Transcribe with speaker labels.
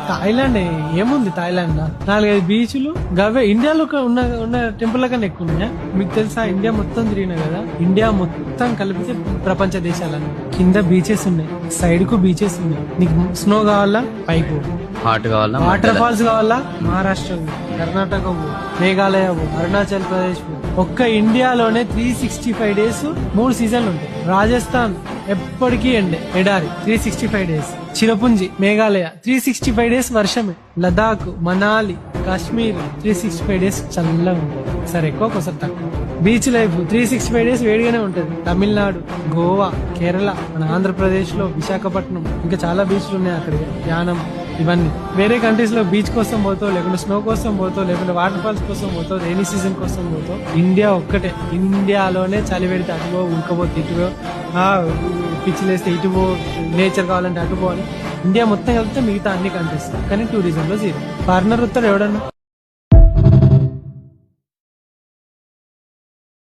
Speaker 1: Thailand ఏముంది Thailand లో 4-5 బీచ్లు గవే ఇండియాలో ఉన్న టెంపుల్ కన్నా ఎక్కువ ఉన్నాయా? మీకు తెలుసా ఇండియా మొత్తం తిరిగినా కదా, ఇండియా మొత్తం కలిపితే ప్రపంచ దేశాలన్నీ కింద బీచెస్ ఉన్నాయి, సైడ్ కు బీచెస్ ఉన్నాయి. నీకు స్నో కావాలా పైకు,
Speaker 2: హాట్ కావాలా,
Speaker 1: వాటర్ ఫాల్స్ కావాలా మహారాష్ట్ర, కర్ణాటక, మేఘాలయ, అరుణాచల్ ప్రదేశ్. ఒక్క ఇండియాలోనే 365 డేస్ 3 సీజన్లు ఉంటాయి. రాజస్థాన్ ఎప్పటికీ ఎడారి 365 డేస్, చిరపుంజి మేఘాలయ 365 డేస్ వర్షమే, లదాఖ్, మనాలి, కాశ్మీర్ 365 డేస్ చల్లగా ఉంటుంది. ఒకసారి ఎక్కువ ఒకసారి తక్కువ. బీచ్ లైఫ్ 365 డేస్ వేడిగానే ఉంటుంది. తమిళనాడు, గోవా, కేరళ, మన ఆంధ్రప్రదేశ్ లో విశాఖపట్నం, ఇంకా చాలా బీచ్లు ఉన్నాయి అక్కడికి, యానం, ఇవన్నీ. వేరే కంట్రీస్ లో బీచ్ కోసం పోతావు, లేకుంటే స్నో కోసం పోతావు, లేకుంటే వాటర్ ఫాల్స్ కోసం పోతావు, రైనీ సీజన్ కోసం పోతావు. ఇండియా ఒక్కటే, ఇండియాలోనే చలి పెడితే అటుపో, ఉడకపోతే ఇటుపో, పిచ్చిలేస్తే ఇటుపో, నేచర్ కావాలంటే అటుపో అని ఇండియా మొత్తం కలిపితే మిగతా అన్ని కంట్రీస్. కానీ టూరిజం లో జీరో. ఫారినర్ వస్తారు ఎవడన్నా.